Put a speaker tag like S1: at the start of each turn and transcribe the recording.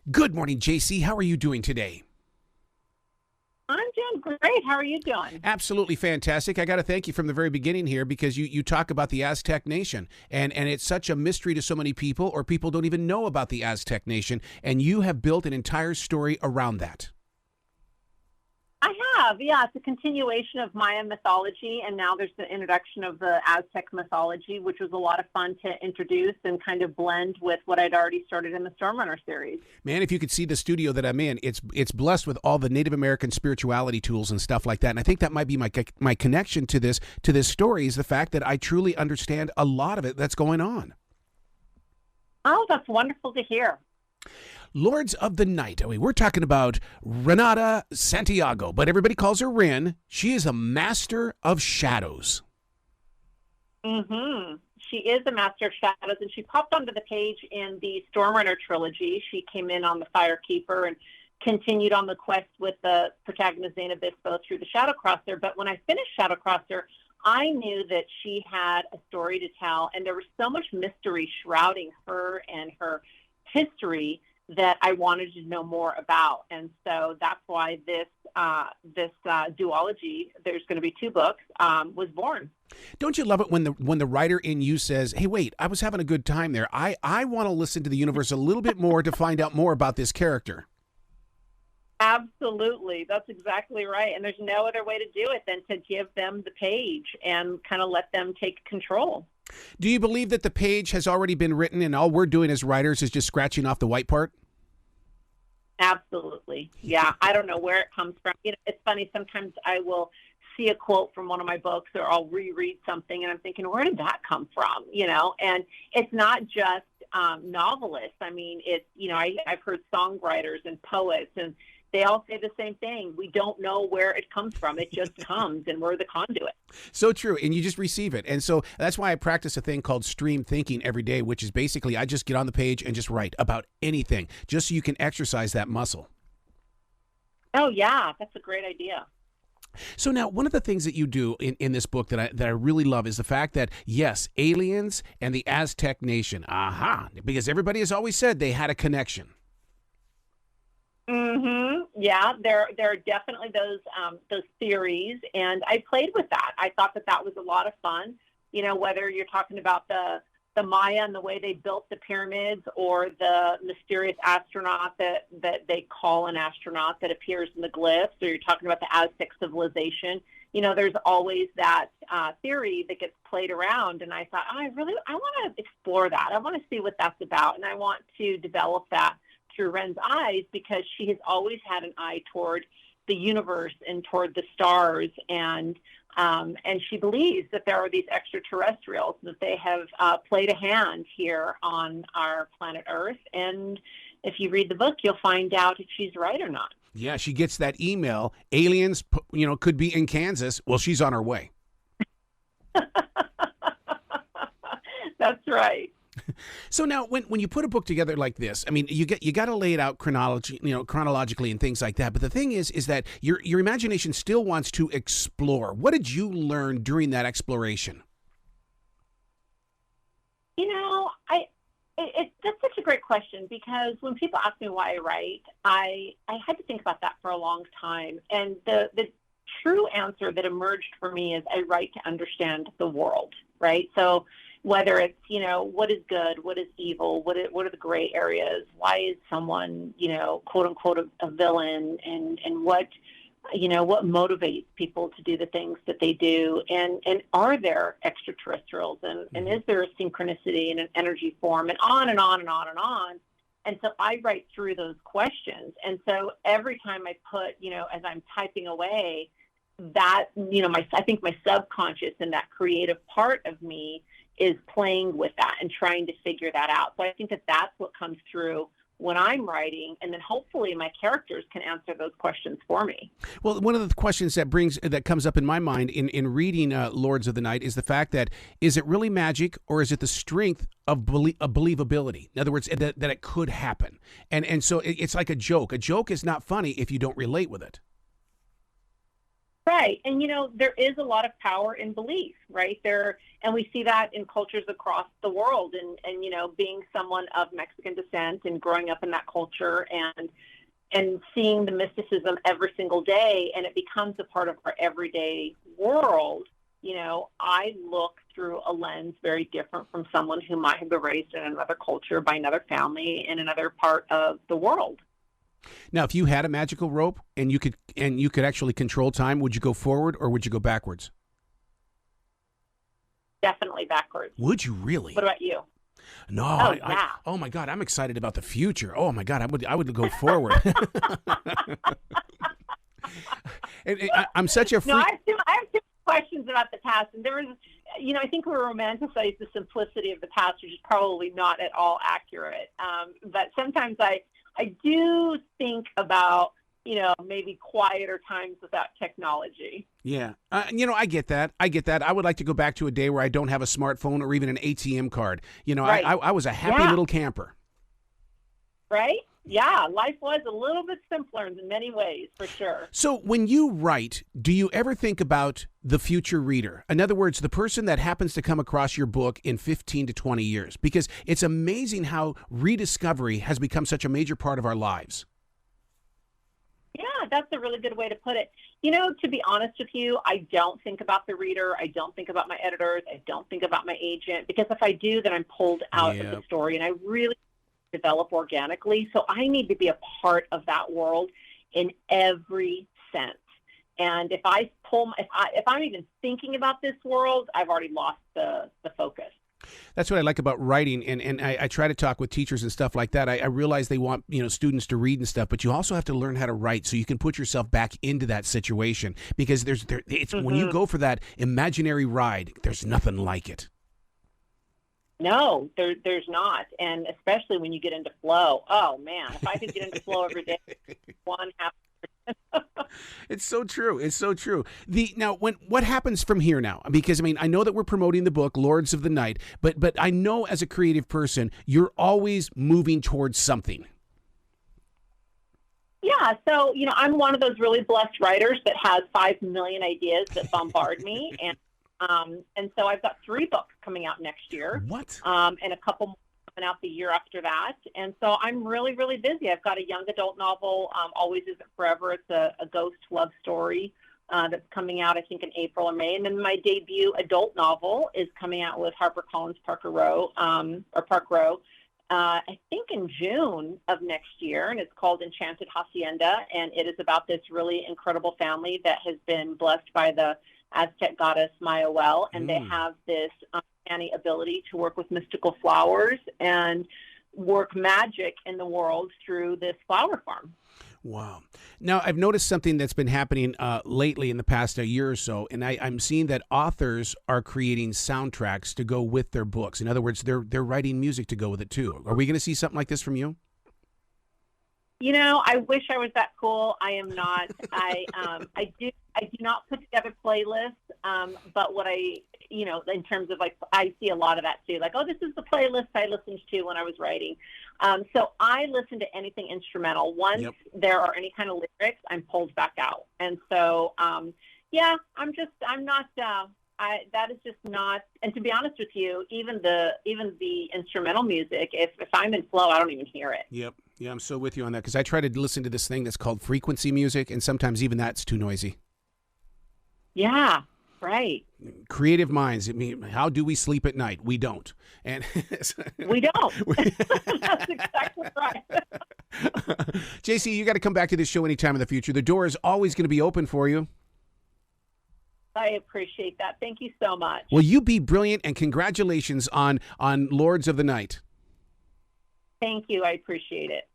S1: Good morning, JC. How are you doing today?
S2: I'm doing great. How are you doing?
S1: Absolutely fantastic. I got to thank you from the very beginning here because you talk about the Aztec nation, and it's such a mystery to so many people, or people don't even know about the Aztec nation, and you have built an entire story around that.
S2: I have, yeah. It's a continuation of Mayan mythology, and now there's the introduction of the Aztec mythology, which was a lot of fun to introduce and kind of blend with what I'd already started in the Stormrunner series.
S1: Man, if you could see the studio that I'm in, it's blessed with all the Native American spirituality tools and stuff like that. And I think that might be my connection to this story, is the fact that I truly understand a lot of it that's going on.
S2: Oh, that's wonderful to hear.
S1: Lords of the Night. I mean, we're talking about Renata Santiago, but everybody calls her Ren. She is a master of shadows.
S2: Mm-hmm. She is a master of shadows, and she popped onto the page in the Stormrunner trilogy. She came in on the Firekeeper and continued on the quest with the protagonist Zena Bispo through the Shadowcrosser. But when I finished Shadowcrosser, I knew that she had a story to tell, and there was so much mystery shrouding her and her history that I wanted to know more about. And so that's why this duology, there's going to be 2 books, was born.
S1: Don't you love it when the writer in you says, hey, wait, I was having a good time there. I want to listen to the universe a little bit more to find out more about this character.
S2: Absolutely. That's exactly right. And there's no other way to do it than to give them the page and kind of let them take control.
S1: Do you believe that the page has already been written and all we're doing as writers is just scratching off the white part?
S2: Absolutely. Yeah. I don't know where it comes from. You know, it's funny. Sometimes I will see a quote from one of my books, or I'll reread something and I'm thinking, where did that come from? You know, and it's not just novelists. I mean, it's, you know, I've heard songwriters and poets, and they all say the same thing. We don't know where it comes from. It just comes, and we're the conduit.
S1: So true. And you just receive it. And so that's why I practice a thing called stream thinking every day, which is basically I just get on the page and just write about anything, just so you can exercise that muscle.
S2: Oh, yeah. That's a great idea.
S1: So now, one of the things that you do in this book that I really love is the fact that, yes, aliens and the Aztec nation, because everybody has always said they had a connection.
S2: Mm-hmm. Yeah, there are definitely those theories, and I played with that. I thought that was a lot of fun. You know, whether you're talking about the Maya and the way they built the pyramids, or the mysterious astronaut that they call an astronaut that appears in the glyphs, or you're talking about the Aztec civilization. You know, there's always that theory that gets played around, and I thought, I want to explore that. I want to see what that's about, and I want to develop that through Ren's eyes, because she has always had an eye toward the universe and toward the stars, and she believes that there are these extraterrestrials, that they have played a hand here on our planet Earth. And if you read the book, you'll find out if she's right or not.
S1: Yeah, she gets that email. Aliens, could be in Kansas. Well, she's on her way.
S2: That's right.
S1: So now, when you put a book together like this, I mean, you got to lay it out chronologically and things like that. But the thing is that your imagination still wants to explore. What did you learn during that exploration?
S2: You know, that's such a great question, because when people ask me why I write, I had to think about that for a long time. And the true answer that emerged for me is I write to understand the world, right? So whether it's, you know, what is good, what is evil, what are the gray areas, why is someone, you know, quote unquote a villain, and what, you know, what motivates people to do the things that they do, and are there extraterrestrials, and is there a synchronicity in an energy form, and on and on and on and on. And so I write through those questions. And so every time I put, you know, as I'm typing away, that, you know, I think my subconscious and that creative part of me is playing with that and trying to figure that out. So I think that that's what comes through when I'm writing, and then hopefully my characters can answer those questions for me.
S1: Well, one of the questions that comes up in my mind in reading Lords of the Night is the fact that, is it really magic, or is it the strength of believability? In other words, that it could happen. And so it's like a joke. A joke is not funny if you don't relate with it.
S2: Right. And, there is a lot of power in belief, right? And we see that in cultures across the world. And being someone of Mexican descent and growing up in that culture and seeing the mysticism every single day, and it becomes a part of our everyday world, I look through a lens very different from someone who might have been raised in another culture by another family in another part of the world.
S1: Now, if you had a magical rope and you could actually control time, would you go forward or would you go backwards?
S2: Definitely backwards.
S1: Would you really?
S2: What about you?
S1: No,
S2: yeah.
S1: Oh my God, I'm excited about the future. Oh my God, I would go forward. I'm such a freak.
S2: No, I have two questions about the past, and there was, I think we romanticize the simplicity of the past, which is probably not at all accurate. But sometimes I do think about, maybe quieter times without technology.
S1: Yeah. I get that. I would like to go back to a day where I don't have a smartphone or even an ATM card.
S2: Right.
S1: I was a happy little camper.
S2: Right? Yeah. Life was a little bit simpler in many ways, for sure.
S1: So when you write, do you ever think about the future reader? In other words, the person that happens to come across your book in 15 to 20 years? Because it's amazing how rediscovery has become such a major part of our lives.
S2: Yeah, that's a really good way to put it. To be honest with you, I don't think about the reader. I don't think about my editors. I don't think about my agent, because if I do, then I'm pulled out of the story, and I really develop organically. So I need to be a part of that world in every sense. And if I'm even thinking about this world, I've already lost the focus.
S1: That's what I like about writing, and I try to talk with teachers and stuff like that. I realize they want students to read and stuff, but you also have to learn how to write so you can put yourself back into that situation, because when you go for that imaginary ride, there's nothing like it.
S2: No, there's not, and especially when you get into flow. Oh man, if I could get into flow every day, one half.
S1: It's so true. It's so true. What happens from here now? Because I know that we're promoting the book Lords of the Night, but I know as a creative person, you're always moving towards something.
S2: Yeah, so I'm one of those really blessed writers that has 5 million ideas that bombard me, and so I've got 3 books coming out next year.
S1: What?
S2: And a couple more coming out the year after that. And so I'm really, really busy. I've got a young adult novel, Always Isn't Forever. It's a ghost love story that's coming out, I think, in April or May. And then my debut adult novel is coming out with HarperCollins Park Row, I think in June of next year, and it's called Enchanted Hacienda, and it is about this really incredible family that has been blessed by the Aztec goddess Mayahuel, and they have this uncanny ability to work with mystical flowers and work magic in the world through this flower farm.
S1: Wow. Now, I've noticed something that's been happening lately in the past year or so, and I'm seeing that authors are creating soundtracks to go with their books. In other words, they're writing music to go with it, too. Are we going to see something like this from you?
S2: I wish I was that cool. I am not. I do not put together playlists, but what in terms of I see a lot of that too. Like, oh, this is the playlist I listened to when I was writing. So I listen to anything instrumental. Once there are any kind of lyrics, I'm pulled back out. And so, I'm not. That is just not. And to be honest with you, even the instrumental music, if I'm in flow, I don't even hear it.
S1: Yep. Yeah, I'm so with you on that, because I try to listen to this thing that's called frequency music, and sometimes even that's too noisy.
S2: Yeah, right.
S1: Creative minds. How do we sleep at night? We don't. And
S2: we don't. That's exactly right.
S1: JC, you got to come back to this show anytime in the future. The door is always going to be open for you.
S2: I appreciate that. Thank you so much.
S1: Well, you be brilliant, and congratulations on Lords of the Night.
S2: Thank you. I appreciate it.